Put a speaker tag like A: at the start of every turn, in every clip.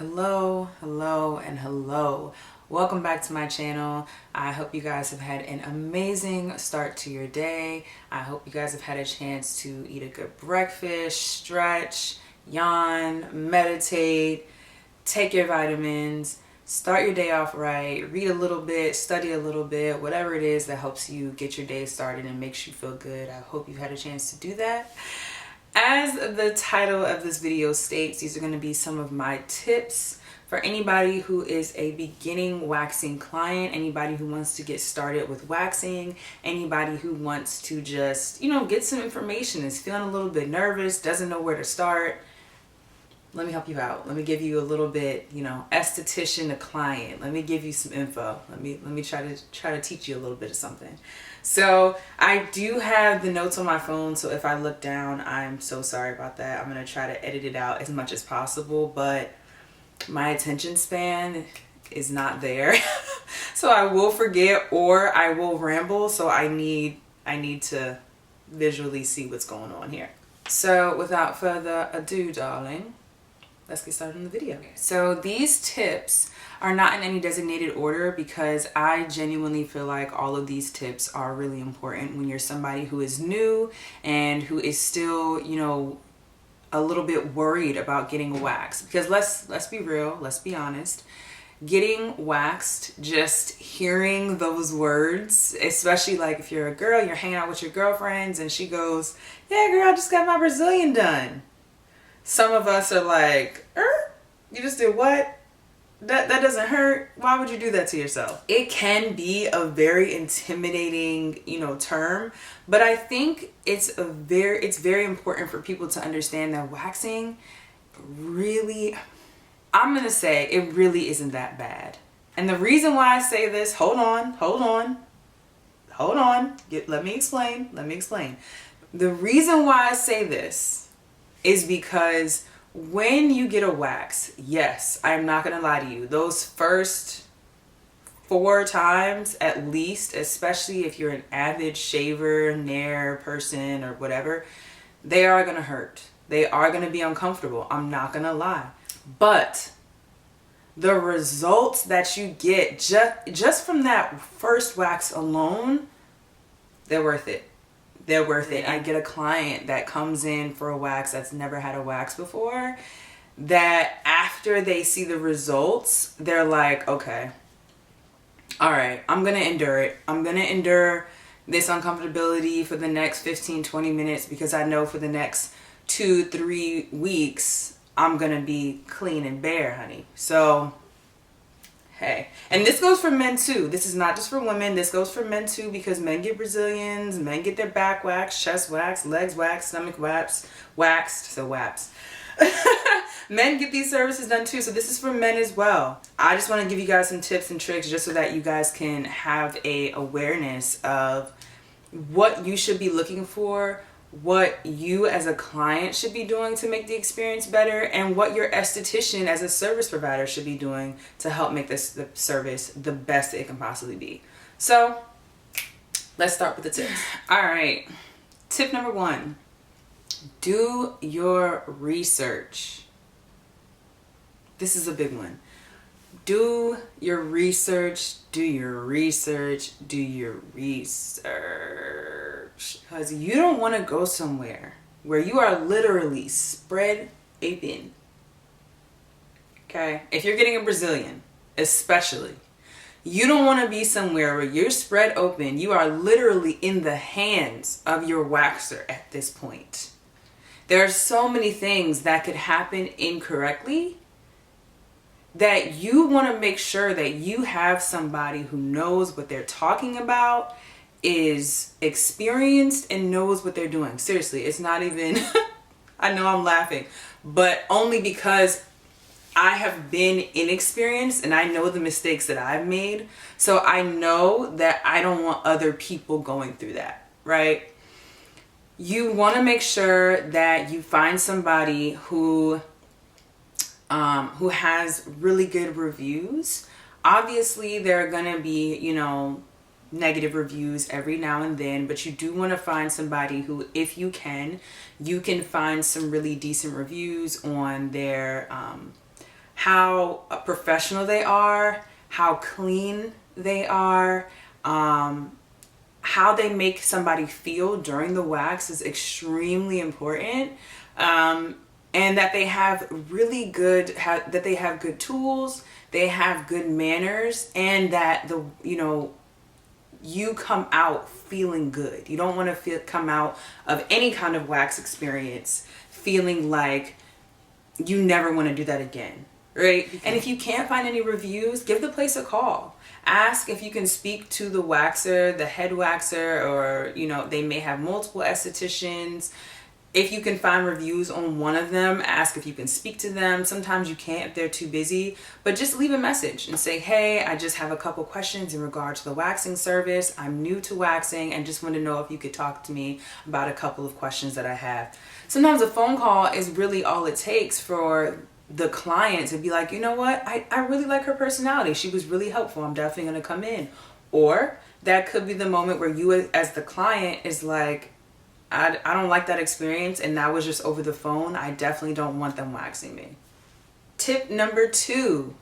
A: Hello, hello, and hello. Welcome back to my channel. I hope you guys have had an amazing start to your day. I hope you guys have had a chance to eat a good breakfast, stretch, yawn, meditate, take your vitamins, start your day off right, read a little bit, study a little bit, whatever it is that helps you get your day started and makes you feel good. I hope you've had a chance to do that. As the title of this video states, these are going to be some of my tips for anybody who is a beginning waxing client, anybody who wants to get started with waxing, anybody who wants to just, get some information, is feeling a little bit nervous, doesn't know where to start. Let me help you out. Let me give you a little bit, esthetician to client. Let me give you some info. Let me try to teach you a little bit of something. So I do have the notes on my phone, so if I look down, I'm so sorry about that. I'm gonna try to edit it out as much as possible, but my attention span is not there. So I will forget or I will ramble, so I need to visually see what's going on here. So without further ado, darling, let's get started on the video. So these tips are not in any designated order because I genuinely feel like all of these tips are really important when you're somebody who is new and who is still, a little bit worried about getting a wax. Because let's be real, let's be honest. Getting waxed, just hearing those words, especially like if you're a girl, you're hanging out with your girlfriends and she goes, "Yeah, girl, I just got my Brazilian done." Some of us are like, you just did what? That doesn't hurt. Why would you do that to yourself? It can be a very intimidating, term, but I think it's very important for people to understand that waxing really, I'm going to say it really isn't that bad. And the reason why I say this, hold on. Let me explain. The reason why I say this is because when you get a wax, yes, I'm not gonna lie to you, those first 4 times at least, especially if you're an avid shaver, nair person or whatever, they are gonna hurt. They are gonna be uncomfortable. I'm not gonna lie. But the results that you get just from that first wax alone, they're worth it. They're worth it. I get a client that comes in for a wax that's never had a wax before, that after they see the results, they're like, okay, all right, I'm going to endure it. I'm going to endure this uncomfortability for the next 15-20 minutes because I know for the next 2-3 weeks, I'm going to be clean and bare, honey. So hey, and this goes for men too. This is not just for women. This goes for men too, because men get Brazilians, men get their back waxed, chest waxed, legs waxed, stomach waxed, so waxed. Men get these services done too, so this is for men as well. I just want to give you guys some tips and tricks just so that you guys can have a awareness of what you should be looking for, what you as a client should be doing to make the experience better, and what your esthetician as a service provider should be doing to help make the service the best it can possibly be. So let's start with the tips. All right, tip number 1, do your research. This is a big one. Do your research, do your research, do your research. Because you don't want to go somewhere where you are literally spread open. Okay? If you're getting a Brazilian, especially, you don't want to be somewhere where you're spread open. You are literally in the hands of your waxer at this point. There are so many things that could happen incorrectly that you want to make sure that you have somebody who knows what they're talking about, is experienced, and knows what they're doing. Seriously, it's not even, I know I'm laughing, but only because I have been inexperienced and I know the mistakes that I've made. So I know that I don't want other people going through that, right? You want to make sure that you find somebody who has really good reviews. Obviously, there are going to be, negative reviews every now and then, but you do want to find somebody who, if you can find some really decent reviews on their how professional they are, how clean they are, how they make somebody feel during the wax is extremely important. And that they have really good, that they have good tools, they have good manners, and that you come out feeling good. You don't want to come out of any kind of wax experience feeling like you never want to do that again, right? And if you can't find any reviews, give the place a call. Ask if you can speak to the waxer, the head waxer, or they may have multiple estheticians. If you can find reviews on one of them, ask if you can speak to them. Sometimes you can't if they're too busy, but just leave a message and say, hey, I just have a couple questions in regard to the waxing service. I'm new to waxing and just want to know if you could talk to me about a couple of questions that I have. Sometimes a phone call is really all it takes for the client to be like, you know what, I really like her personality. She was really helpful. I'm definitely going to come in. Or that could be the moment where you as the client is like, I don't like that experience, and that was just over the phone. I definitely don't want them waxing me. Tip number 2,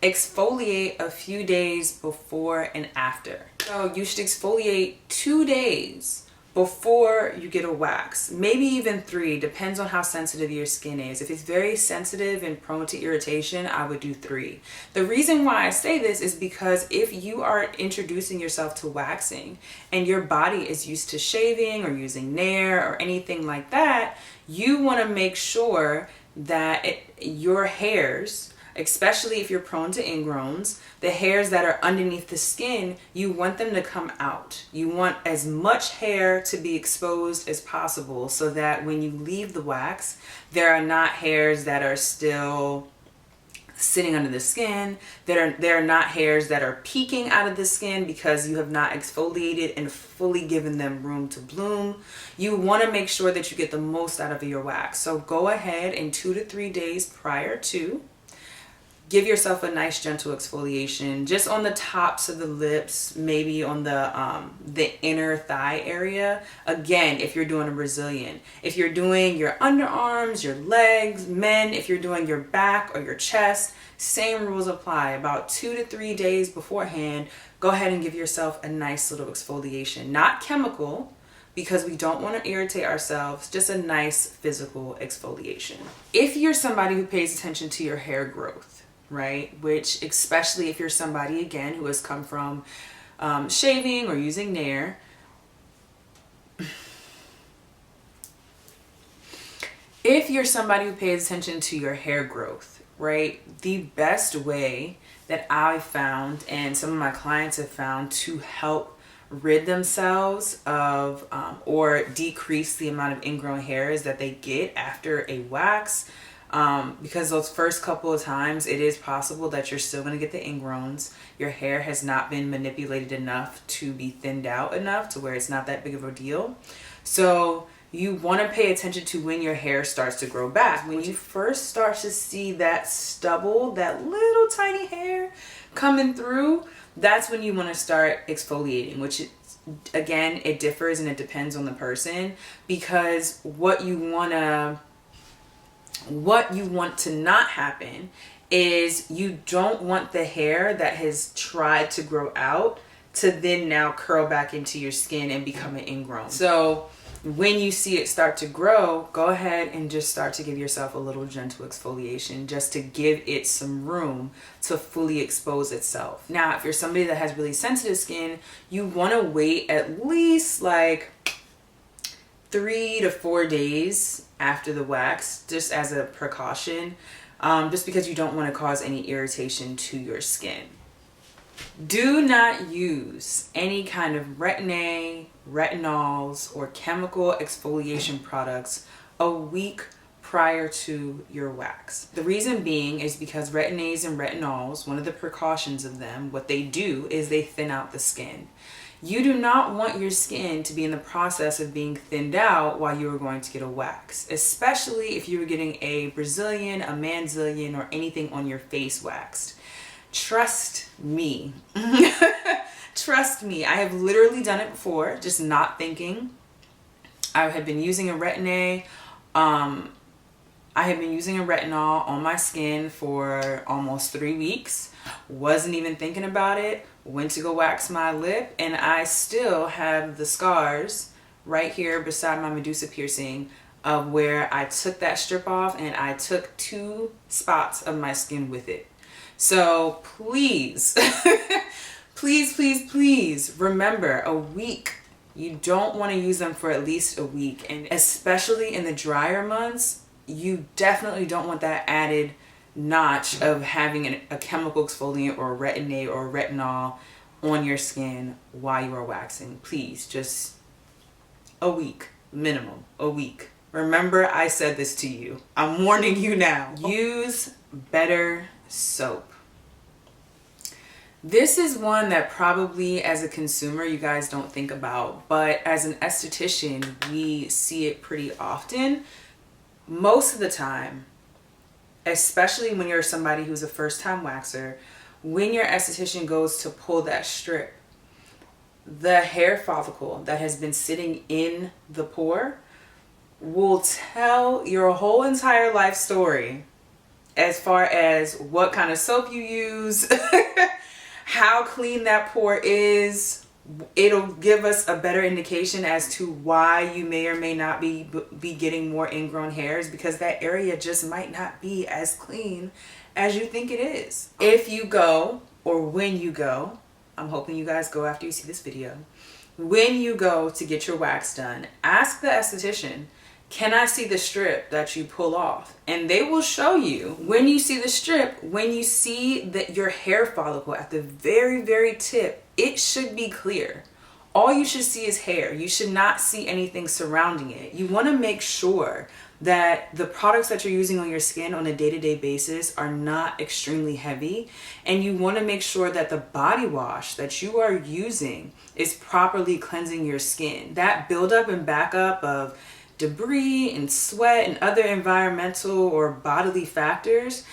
A: exfoliate a few days before and after. So you should exfoliate 2 days before you get a wax, maybe even 3, depends on how sensitive your skin is. If it's very sensitive and prone to irritation, I would do 3. The reason why I say this is because if you are introducing yourself to waxing and your body is used to shaving or using Nair or anything like that, you want to make sure that your hairs, especially if you're prone to ingrowns, the hairs that are underneath the skin, you want them to come out. You want as much hair to be exposed as possible so that when you leave the wax, there are not hairs that are still sitting under the skin. There are not hairs that are peeking out of the skin because you have not exfoliated and fully given them room to bloom. You want to make sure that you get the most out of your wax. So go ahead and 2 to 3 days prior to, give yourself a nice gentle exfoliation just on the tops of the lips, maybe on the inner thigh area. Again, if you're doing a Brazilian. If you're doing your underarms, your legs, men, if you're doing your back or your chest, same rules apply. About 2 to 3 days beforehand, go ahead and give yourself a nice little exfoliation. Not chemical, because we don't want to irritate ourselves, just a nice physical exfoliation. If you're somebody who pays attention to your hair growth, right? Which, especially if you're somebody, again, who has come from shaving or using Nair, if you're somebody who pays attention to your hair growth, right? The best way that I've found, and some of my clients have found, to help rid themselves of or decrease the amount of ingrown hairs that they get after a wax, because those first couple of times it is possible that you're still going to get the ingrowns. Your hair has not been manipulated enough to be thinned out enough to where it's not that big of a deal. So you want to pay attention to when your hair starts to grow back. When you first start to see that stubble, that little tiny hair coming through, that's when you want to start exfoliating, which again, it differs and it depends on the person, because what you want to not happen is you don't want the hair that has tried to grow out to then now curl back into your skin and become an ingrown. So when you see it start to grow, go ahead and just start to give yourself a little gentle exfoliation just to give it some room to fully expose itself. Now, if you're somebody that has really sensitive skin, you want to wait at least like 3 to 4 days after the wax, just as a precaution, just because you don't want to cause any irritation to your skin. Do not use any kind of retin-A, retinols, or chemical exfoliation products a week prior to your wax. The reason being is because retin-A's and retinols, one of the precautions of them, what they do is they thin out the skin. You do not want your skin to be in the process of being thinned out while you are going to get a wax, especially if you were getting a Brazilian, a Manzilian, or anything on your face waxed. Trust me. Trust me. I have literally done it before, just not thinking. I had been using a retin-A, I have been using a retinol on my skin for almost 3 weeks. Wasn't even thinking about it. Went to go wax my lip, and I still have the scars right here beside my Medusa piercing of where I took that strip off, and I took 2 spots of my skin with it. So please, please, please, please remember, a week. You don't want to use them for at least a week, and especially in the drier months, you definitely don't want that added notch of having a chemical exfoliant or a retin-A or a retinol on your skin while you are waxing. Please, just a week, minimum, a week. Remember, I said this to you. I'm warning you now. Use better soap. This is one that probably as a consumer you guys don't think about, but as an esthetician we see it pretty often. Most of the time, especially when you're somebody who's a first-time waxer, when your esthetician goes to pull that strip, the hair follicle that has been sitting in the pore will tell your whole entire life story as far as what kind of soap you use, how clean that pore is. It'll give us a better indication as to why you may or may not be getting more ingrown hairs, because that area just might not be as clean as you think it is. If you go, or when you go, I'm hoping you guys go after you see this video, when you go to get your wax done, ask the esthetician, can I see the strip that you pull off? And they will show you. When you see the strip, when you see that your hair follicle at the very, very tip, it should be clear. All you should see is hair. You should not see anything surrounding it. You want to make sure that the products that you're using on your skin on a day-to-day basis are not extremely heavy, and you want to make sure that the body wash that you are using is properly cleansing your skin. That buildup and backup of debris and sweat and other environmental or bodily factors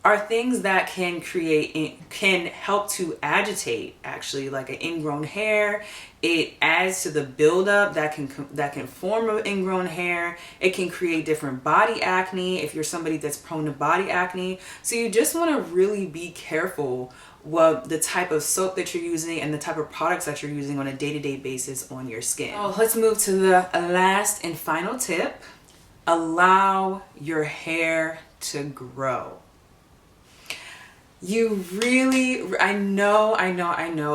A: are things that can help to agitate, actually, like an ingrown hair. It adds to the buildup that can form an ingrown hair. It can create different body acne if you're somebody that's prone to body acne. So you just want to really be careful what the type of soap that you're using and the type of products that you're using on a day-to-day basis on your skin. Oh, let's move to the last and final tip. Allow your hair to grow. You really, I know,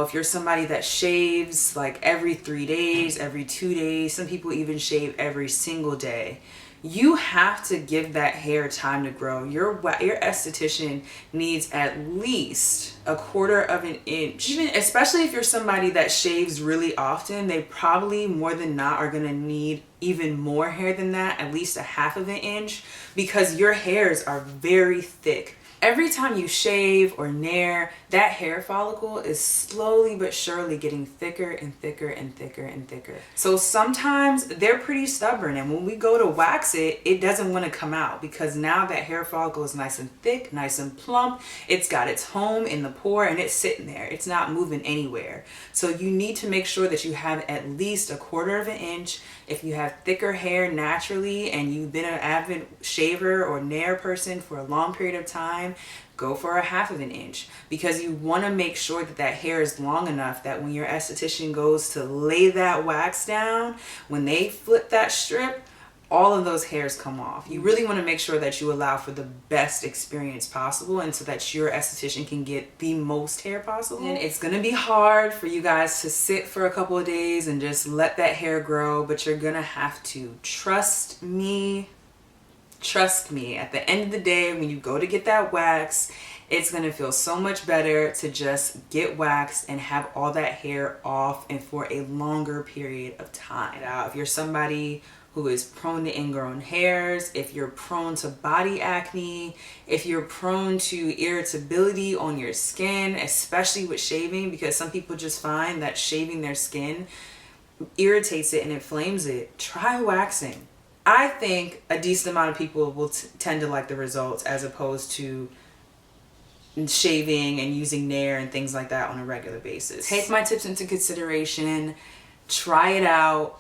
A: if you're somebody that shaves like every 3 days, every 2 days, some people even shave every single day, you have to give that hair time to grow. Your esthetician needs at least 1/4 of an inch. Even, especially if you're somebody that shaves really often, they probably more than not are gonna need even more hair than that, at least 1/2 of an inch, because your hairs are very thick. Every time you shave or nair, that hair follicle is slowly but surely getting thicker and thicker and thicker and thicker. So sometimes they're pretty stubborn, and when we go to wax it, it doesn't want to come out, because now that hair follicle is nice and thick, nice and plump. It's got its home in the pore and it's sitting there. It's not moving anywhere. So you need to make sure that you have at least 1/4 of an inch. If you have thicker hair naturally and you've been an avid shaver or nair person for a long period of time, go for 1/2 of an inch, because you want to make sure that that hair is long enough that when your esthetician goes to lay that wax down, when they flip that strip, all of those hairs come off. You really want to make sure that you allow for the best experience possible, and so that your esthetician can get the most hair possible. And it's going to be hard for you guys to sit for a couple of days and just let that hair grow, but you're going to have to. Trust me. Trust me, at the end of the day, when you go to get that wax, it's going to feel so much better to just get waxed and have all that hair off and for a longer period of time. Now, if you're somebody who is prone to ingrown hairs, if you're prone to body acne, if you're prone to irritability on your skin, especially with shaving, because some people just find that shaving their skin irritates it and inflames it, try waxing. I think a decent amount of people will tend to like the results as opposed to shaving and using nair and things like that on a regular basis. Take my tips into consideration, try it out,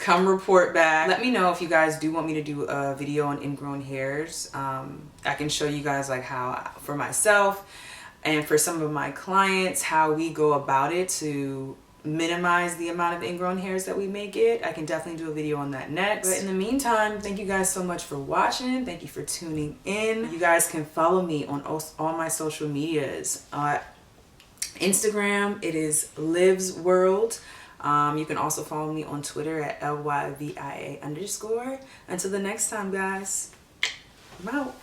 A: come report back. Let me know if you guys do want me to do a video on ingrown hairs. I can show you guys like how, for myself and for some of my clients, how we go about it to minimize the amount of ingrown hairs that we may get. I can definitely do a video on that next. But in the meantime, thank you guys so much for watching. Thank you for tuning in. You guys can follow me on all my social medias. Instagram, it is lyvsworld. You can also follow me on Twitter at lyvia_. Until the next time, guys, I'm out.